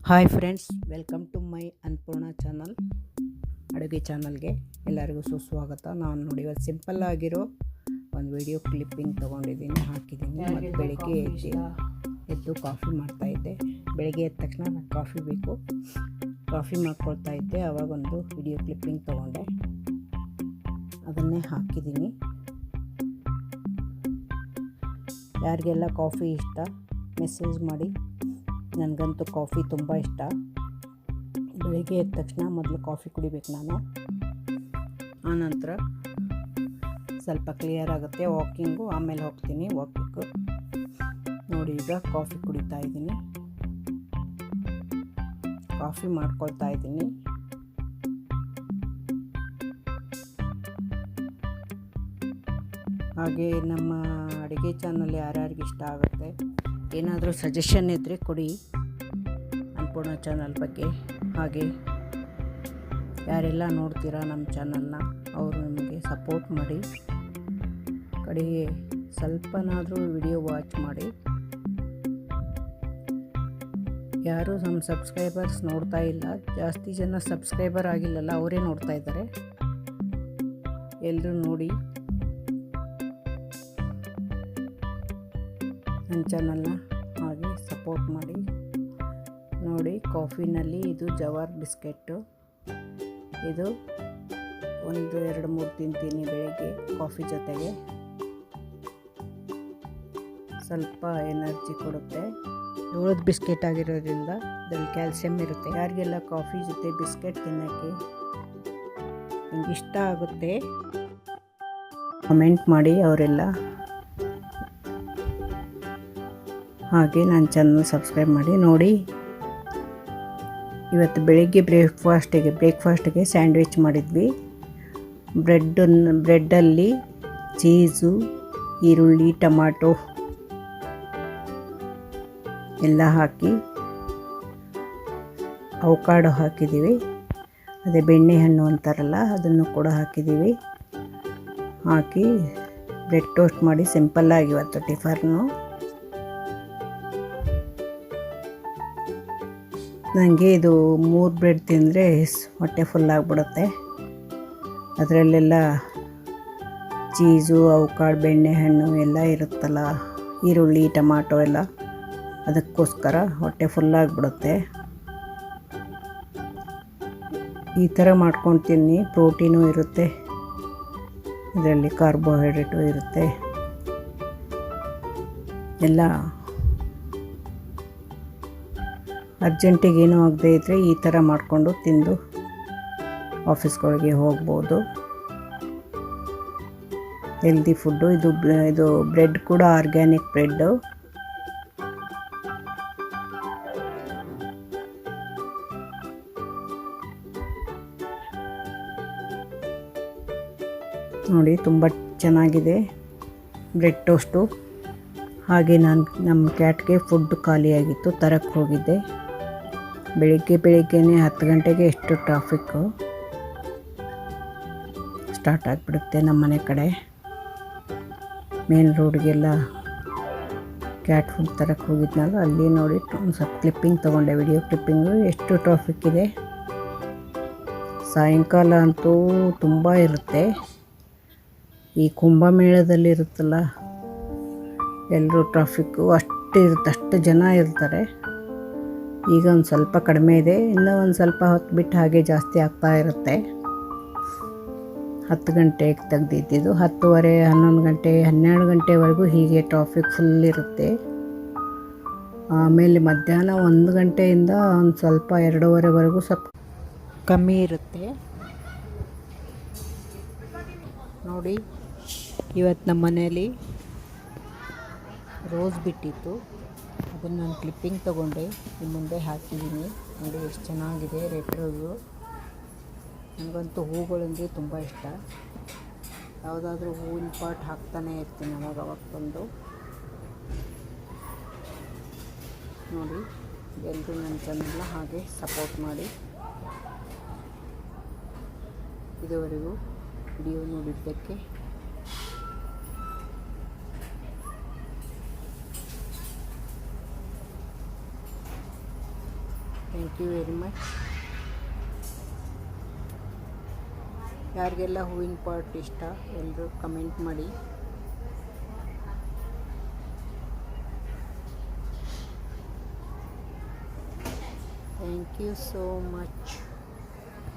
Hi friends, welcome to my Annapoorna channel. ಅಡುಗೆ ಚಾನಲ್ಗೆ ಎಲ್ಲರಿಗೂ ಸುಸ್ವಾಗತ. ನಾನು ನೋಡಿ ಇವತ್ತು ಸಿಂಪಲ್ ಆಗಿರೋ ಒಂದು ವಿಡಿಯೋ ಕ್ಲಿಪ್ಪಿಂಗ್ ತೊಗೊಂಡಿದ್ದೀನಿ, ಹಾಕಿದ್ದೀನಿ. ಮತ್ತು ಬೆಳಗ್ಗೆ ಎದ್ದು ಕಾಫಿ ಮಾಡ್ತಾಯಿದ್ದೆ. ಬೆಳಗ್ಗೆ ಎದ್ದ ತಕ್ಷಣ ನನಗೆ ಕಾಫಿ ಬೇಕು, ಕಾಫಿ ಮಾಡ್ಕೊಳ್ತಾ ಇದ್ದೆ. ಆವಾಗೊಂದು ವಿಡಿಯೋ ಕ್ಲಿಪ್ಪಿಂಗ್ ತೊಗೊಂಡೆ, ಅದನ್ನೇ ಹಾಕಿದ್ದೀನಿ. ಯಾರಿಗೆಲ್ಲ ಕಾಫಿ ಇಷ್ಟ ಮೆಸೇಜ್ ಮಾಡಿ. ನನಗಂತೂ ಕಾಫಿ ತುಂಬ ಇಷ್ಟ. ಬೆಳಿಗ್ಗೆ ಎದ್ದ ತಕ್ಷಣ ಮೊದಲು ಕಾಫಿ ಕುಡಿಬೇಕು ನಾನು. ಆನಂತರ ಸ್ವಲ್ಪ ಕ್ಲಿಯರ್ ಆಗುತ್ತೆ ವಾಕಿಂಗು, ಆಮೇಲೆ ಹೋಗ್ತೀನಿ ವಾಕಿಂಗು. ನೋಡಿ, ಈಗ ಕಾಫಿ ಕುಡಿತಾ ಇದ್ದೀನಿ, ಕಾಫಿ ಮಾಡ್ಕೊಳ್ತಾ ಇದ್ದೀನಿ. ಹಾಗೆ ನಮ್ಮ ಅಡುಗೆ ಚಾನಲ್ ಯಾರ್ಯಾರಿಗೆ ಇಷ್ಟ ಆಗುತ್ತೆ, ಏನಾದರೂ ಸಜೆಷನ್ ಇದ್ದರೆ ಕೊಡಿ ಅನ್ನಪೂರ್ಣ ಚಾನಲ್ ಬಗ್ಗೆ. ಹಾಗೆ ಯಾರೆಲ್ಲ ನೋಡ್ತೀರಾ ನಮ್ಮ ಚಾನಲ್ನ, ಅವರು ನಮಗೆ ಸಪೋರ್ಟ್ ಮಾಡಿ. ಕಡೆಗೆ ಸ್ವಲ್ಪನಾದರೂ ವಿಡಿಯೋ ವಾಚ್ ಮಾಡಿ. ಯಾರೂ ನಮ್ಮ ಸಬ್ಸ್ಕ್ರೈಬರ್ಸ್ ನೋಡ್ತಾ ಇಲ್ಲ, ಜಾಸ್ತಿ ಜನ ಸಬ್ಸ್ಕ್ರೈಬರ್ ಆಗಿಲ್ಲಲ್ಲ, ಅವರೇ ನೋಡ್ತಾ ಇದ್ದಾರೆ. ಎಲ್ಲರೂ ನೋಡಿ ನನ್ನ ಚಾನಲ್ನ, ಹಾಗೆ ಸಪೋರ್ಟ್ ಮಾಡಿ. ನೋಡಿ, ಕಾಫಿನಲ್ಲಿ ಇದು ಜವಾರ್ ಬಿಸ್ಕೆಟ್ಟು. ಇದು 1-2-3 ತಿಂತೀನಿ ಬೆಳಗ್ಗೆ ಕಾಫಿ ಜೊತೆಗೆ. ಸ್ವಲ್ಪ ಎನರ್ಜಿ ಕೊಡುತ್ತೆ. ಜೋಳದ ಬಿಸ್ಕೆಟ್ ಆಗಿರೋದ್ರಿಂದ ಇದರಲ್ಲಿ ಕ್ಯಾಲ್ಸಿಯಂ ಇರುತ್ತೆ. ಯಾರಿಗೆಲ್ಲ ಕಾಫಿ ಜೊತೆ ಬಿಸ್ಕೆಟ್ ತಿನ್ನೋಕ್ಕೆ ನಿಮ್ಗೆ ಇಷ್ಟ ಆಗುತ್ತೆ ಕಮೆಂಟ್ ಮಾಡಿ ಅವರೆಲ್ಲ. ಹಾಗೆ ನನ್ನ ಚಾನಲ್ ಸಬ್ಸ್ಕ್ರೈಬ್ ಮಾಡಿ. ನೋಡಿ, ಇವತ್ತು ಬೆಳಿಗ್ಗೆ ಬ್ರೇಕ್ಫಾಸ್ಟಿಗೆ ಸ್ಯಾಂಡ್ವಿಚ್ ಮಾಡಿದ್ವಿ. ಬ್ರೆಡ್ಡಲ್ಲಿ ಚೀಸು, ಈರುಳ್ಳಿ, ಟೊಮಾಟೊ ಎಲ್ಲ ಹಾಕಿ, ಅವಕಾಡೊ ಹಾಕಿದ್ದೀವಿ. ಅದೇ ಬೆಣ್ಣೆಹಣ್ಣು ಅಂತಾರಲ್ಲ, ಅದನ್ನು ಕೂಡ ಹಾಕಿದ್ದೀವಿ. ಹಾಕಿ ಬ್ರೆಡ್ ಟೋಸ್ಟ್ ಮಾಡಿ ಸಿಂಪಲ್ಲಾಗಿ ಇವತ್ತು ಟಿಫನ್ನು. ನನಗೆ ಇದು 3 ಬ್ರೆಡ್ ತಿಂದರೆ ಹೊಟ್ಟೆ ಫುಲ್ಲಾಗಿಬಿಡುತ್ತೆ. ಅದರಲ್ಲೆಲ್ಲ ಚೀಸು, ಅವಕಾಡ್, ಬೆಣ್ಣೆಹಣ್ಣು ಎಲ್ಲ ಇರುತ್ತಲ್ಲ, ಈರುಳ್ಳಿ, ಟೊಮಾಟೊ ಎಲ್ಲ, ಅದಕ್ಕೋಸ್ಕರ ಹೊಟ್ಟೆ ಫುಲ್ಲಾಗಿಬಿಡುತ್ತೆ. ಈ ಥರ ಮಾಡ್ಕೊಂಡು ತಿನ್ನಿ, ಪ್ರೋಟೀನು ಇರುತ್ತೆ, ಇದರಲ್ಲಿ ಕಾರ್ಬೋಹೈಡ್ರೇಟು ಇರುತ್ತೆ ಎಲ್ಲ. ಅರ್ಜೆಂಟಿಗೆ ಏನೂ ಆಗದೆ ಇದ್ದರೆ ಈ ಥರ ಮಾಡಿಕೊಂಡು ತಿಂದು ಆಫೀಸ್ಗಳಿಗೆ ಹೋಗ್ಬೋದು. Healthy food. ಇದು ಬ್ರೆಡ್ ಕೂಡ ಆರ್ಗ್ಯಾನಿಕ್ ಬ್ರೆಡ್ಡು. ನೋಡಿ, ತುಂಬ ಚೆನ್ನಾಗಿದೆ ಬ್ರೆಡ್ ಟೋಸ್ಟು. ಹಾಗೆ ನಮ್ಮ ಕ್ಯಾಟ್ಗೆ ಫುಡ್ ಖಾಲಿಯಾಗಿತ್ತು, ತರಕ್ಕೆ ಹೋಗಿದ್ದೆ. ಬೆಳಿಗ್ಗೆನೇ 10 ಗಂಟೆಗೆ ಎಷ್ಟು ಟ್ರಾಫಿಕ್ಕು ಸ್ಟಾರ್ಟ್ ಆಗಿಬಿಡುತ್ತೆ ನಮ್ಮ ಮನೆ ಕಡೆ. ಮೇನ್ ರೋಡ್ಗೆಲ್ಲ ಕ್ಯಾಟ್ ಫುಡ್ ತರಕ್ಕೆ ಹೋಗಿದ್ನಲ್ಲ, ಅಲ್ಲಿ ನೋಡಿ ಒಂದು ಸ್ವಲ್ಪ ಕ್ಲಿಪ್ಪಿಂಗ್ ತೊಗೊಂಡೆ, ವಿಡಿಯೋ ಕ್ಲಿಪ್ಪಿಂಗು. ಎಷ್ಟು ಟ್ರಾಫಿಕ್ ಇದೆ. ಸಾಯಂಕಾಲ ಅಂತೂ ತುಂಬ ಇರುತ್ತೆ. ಈ ಕುಂಭಮೇಳದಲ್ಲಿ ಇರುತ್ತಲ್ಲ, ಎಲ್ಲರೂ ಟ್ರಾಫಿಕ್ಕು ಅಷ್ಟು ಜನ ಇರ್ತಾರೆ. ಈಗ ಒಂದು ಸ್ವಲ್ಪ ಕಡಿಮೆ ಇದೆ, ಇನ್ನೂ ಒಂದು ಸ್ವಲ್ಪ ಹೊತ್ತು ಬಿಟ್ಟು ಹಾಗೆ ಜಾಸ್ತಿ ಆಗ್ತಾ ಇರುತ್ತೆ. 10 ಗಂಟೆಗೆ ತೆಗ್ದಿದ್ದು 10:30, 11 ಗಂಟೆ, 12 ಗಂಟೆವರೆಗೂ ಹೀಗೆ ಟ್ರಾಫಿಕ್ ಫುಲ್ ಇರುತ್ತೆ. ಆಮೇಲೆ ಮಧ್ಯಾಹ್ನ 1 ಗಂಟೆಯಿಂದ ಒಂದು ಸ್ವಲ್ಪ 2:30ವರೆಗೂ ಸ್ವಲ್ಪ ಕಮ್ಮಿ ಇರುತ್ತೆ. ನೋಡಿ, ಇವತ್ತು ನಮ್ಮ ಮನೇಲಿ ರೋಸ್ ಬಿಟ್ಟಿತ್ತು, ಅದನ್ನು ನಾನು ಕ್ಲಿಪ್ಪಿಂಗ್ ತೊಗೊಂಡೆ, ನಿಮ್ಮ ಮುಂದೆ ಹಾಕಿದ್ದೀನಿ. ನೋಡಿ ಎಷ್ಟು ಚೆನ್ನಾಗಿದೆ ರೆಡ್ ರೋಸು. ನನಗಂತೂ ಹೂಗಳಂದರೆ ತುಂಬ ಇಷ್ಟ. ಯಾವುದಾದ್ರೂ ಹೂವಿನ ಪಾಟ್ ಹಾಕ್ತಾನೆ ಇರ್ತೀನಿ ಅವಾಗ ಬಂದು. ನೋಡಿ, ಎಲ್ಲರೂ ನನ್ನ ಚಾನಲ್ನ ಹಾಗೆ ಸಪೋರ್ಟ್ ಮಾಡಿ. ಇದುವರೆಗೂ ವಿಡಿಯೋ ನೋಡಿದ್ದಕ್ಕೆ ಥ್ಯಾಂಕ್ ಯು ವೆರಿ ಮಚ್. ಯಾರಿಗೆಲ್ಲ ಹೂವಿನ ಪಾಟ್ ಇಷ್ಟ ಎಲ್ಲರೂ ಕಮೆಂಟ್ ಮಾಡಿ. Thank you so much.